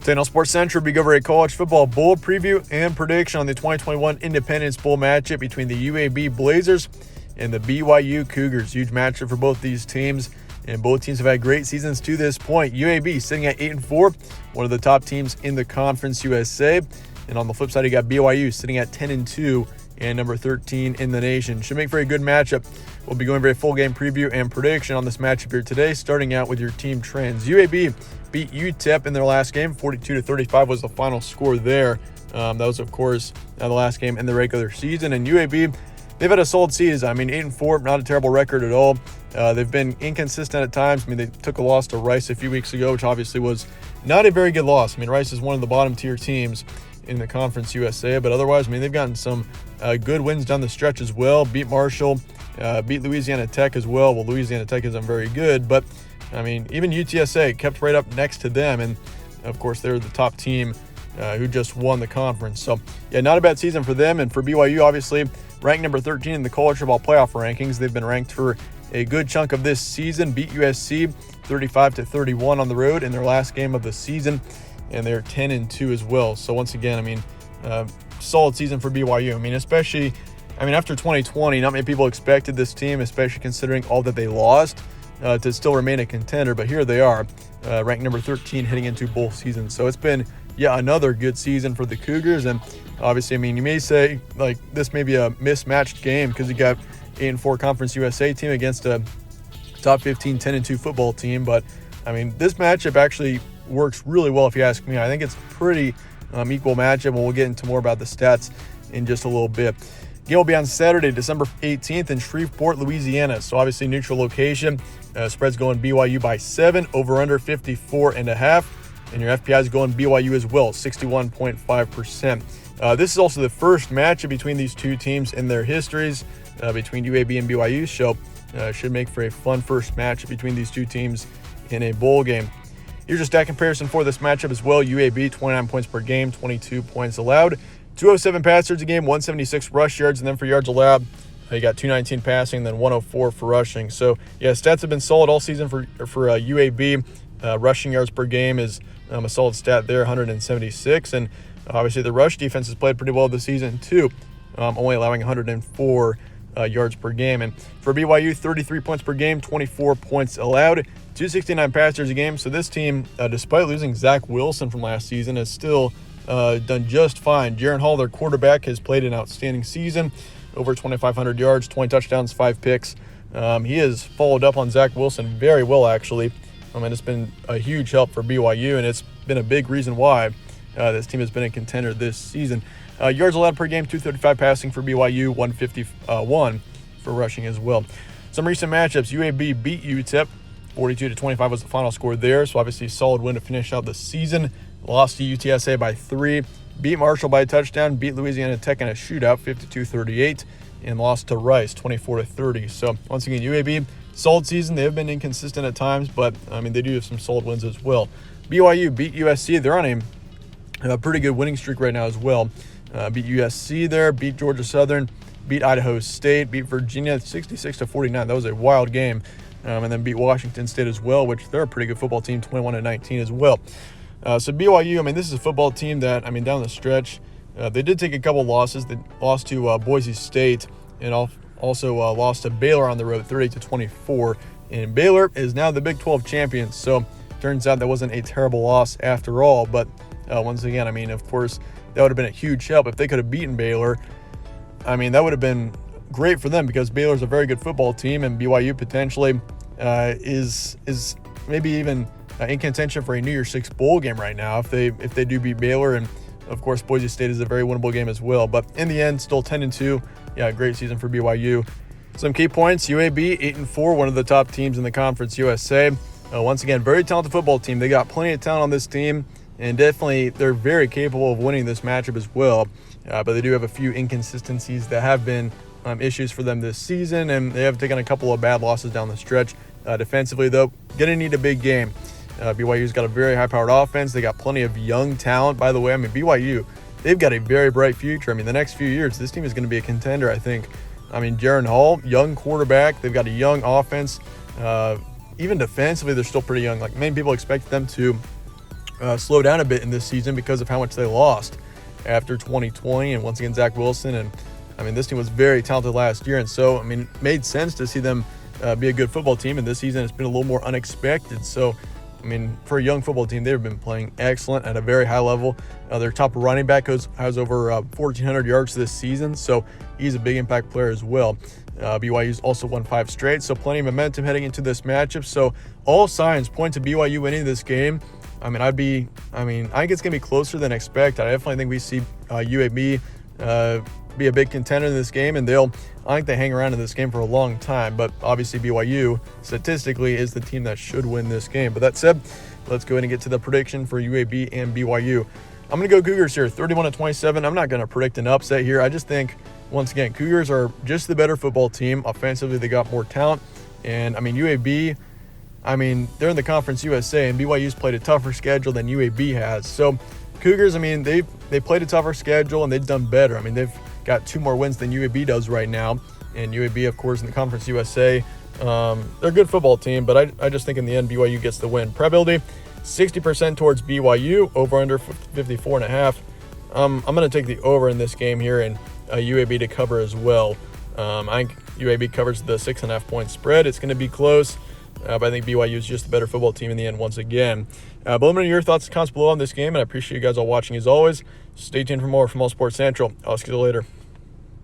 Today on Sports Central, we go over a college football bowl preview and prediction on the 2021 Independence Bowl matchup between the UAB Blazers and the BYU Cougars. Huge matchup for both these teams, and both teams have had great seasons to this point. UAB sitting at 8-4, one of the top teams in the Conference USA. And on the flip side, you got BYU sitting at 10-2 and number 13 in the nation. Should make for a good matchup. We'll be going for a full game preview and prediction on this matchup here today, starting out with your team trends. UAB beat UTEP in their last game. 42-35 was the final score there. That was, of course, the last game in the regular season. And UAB, they've had a solid season. 8-4, not a terrible record at all. They've been inconsistent at times. They took a loss to Rice a few weeks ago, which obviously was not a very good loss. Rice is one of the bottom tier teams in the Conference USA, but otherwise, they've gotten some good wins down the stretch as well. Beat Marshall, beat Louisiana Tech as well. Well, Louisiana Tech isn't very good, but even UTSA kept right up next to them, and of course, they're the top team who just won the conference. So, yeah, not a bad season for them. And for BYU, obviously, ranked number 13 in the college football playoff rankings. They've been ranked for a good chunk of this season. Beat USC 35-31 on the road in their last game of the season, and they're 10-2 as well. So once again, solid season for BYU. Especially, after 2020, not many people expected this team, especially considering all that they lost, to still remain a contender. But here they are, ranked number 13 heading into bowl season. So it's been, another good season for the Cougars. And obviously, you may say, this may be a mismatched game because you got 8-4 Conference USA team against a top 15 10-2 football team. But, this matchup actually works really well if you ask me. I think it's a pretty equal matchup, and we'll get into more about the stats in just a little bit. Game will be on Saturday, December 18th in Shreveport, Louisiana. So obviously neutral location. Spread's going BYU by 7, over/under 54.5, and your FPI is going BYU as well, 61.5%. This is also the first matchup between these two teams in their histories, between UAB and BYU. So should make for a fun first matchup between these two teams in a bowl game. Here's a stat comparison for this matchup as well. UAB, 29 points per game, 22 points allowed. 207 pass yards a game, 176 rush yards, and then for yards allowed, you got 219 passing, then 104 for rushing. So, stats have been solid all season for UAB. Rushing yards per game is a solid stat there, 176. And obviously the rush defense has played pretty well this season too, only allowing 104 yards per game. And for BYU, 33 points per game, 24 points allowed, 269 pass yards a game. So this team, despite losing Zach Wilson from last season, has still done just fine. Jaron Hall, their quarterback, has played an outstanding season, over 2,500 yards, 20 touchdowns, 5 picks. He has followed up on Zach Wilson very well, actually. It's been a huge help for BYU, and it's been a big reason why this team has been a contender this season. Yards allowed per game, 235 passing for BYU, 151 for rushing as well. Some recent matchups, UAB beat UTEP, 42-25 was the final score there, so obviously a solid win to finish out the season. Lost to UTSA by 3, beat Marshall by a touchdown, beat Louisiana Tech in a shootout, 52-38, and lost to Rice, 24-30. So once again, UAB, solid season. They have been inconsistent at times, but they do have some solid wins as well. BYU beat USC. They're on a pretty good winning streak right now as well. Beat USC there, beat Georgia Southern, beat Idaho State, beat Virginia 66-49. That was a wild game. And then beat Washington State as well, which they're a pretty good football team, 21-19 as well. So BYU, this is a football team that, down the stretch, they did take a couple losses. They lost to Boise State and also lost to Baylor on the road, 38-24. And Baylor is now the Big 12 champions. So turns out that wasn't a terrible loss after all. But once again, of course, that would have been a huge help if they could have beaten Baylor. That would have been great for them because Baylor's a very good football team, and BYU potentially is maybe even in contention for a New Year's Six bowl game right now if they do beat Baylor. And of course, Boise State is a very winnable game as well. But in the end, still 10-2. Great season for BYU. Some key points: UAB 8-4, one of the top teams in the Conference USA. Once again, very talented football team. They got plenty of talent on this team, and definitely they're very capable of winning this matchup as well. But they do have a few inconsistencies that have been issues for them this season, and they have taken a couple of bad losses down the stretch. Defensively, though, going to need a big game. BYU's got a very high-powered offense. They got plenty of young talent, by the way. BYU, they've got a very bright future. The next few years, this team is going to be a contender, I think. Jaron Hall, young quarterback. They've got a young offense. Even defensively, they're still pretty young. Many people expect them to slow down a bit in this season because of how much they lost after 2020. And once again, Zach Wilson. And I mean, this team was very talented last year. And so, I mean, it made sense to see them be a good football team. And this season it's been a little more unexpected. So, I mean, for a young football team, they've been playing excellent at a very high level. Their top running back has over 1,400 yards this season. So he's a big impact player as well. BYU's also won 5 straight. So plenty of momentum heading into this matchup. So all signs point to BYU winning this game. I think it's going to be closer than expected. I definitely think we see UAB be a big contender in this game, and I think they hang around in this game for a long time. But obviously BYU statistically is the team that should win this game. But that said, let's go ahead and get to the prediction for UAB and BYU. I'm going to go Cougars here, 31-27. I'm not going to predict an upset here. I just think, once again, Cougars are just the better football team. Offensively, they got more talent. And, UAB, they're in the Conference USA, and BYU's played a tougher schedule than UAB has. So, Cougars, they played a tougher schedule, and they've done better. They've got 2 more wins than UAB does right now. And UAB, of course, in the Conference USA, they're a good football team, but I just think in the end, BYU gets the win. Probability, 60% towards BYU, over-under 54.5. I'm going to take the over in this game here and UAB to cover as well. I think UAB covers the 6.5 point spread. It's going to be close, but I think BYU is just the better football team in the end once again. But let me know your thoughts and comments below on this game, and I appreciate you guys all watching as always. Stay tuned for more from All Sports Central. I'll see you later.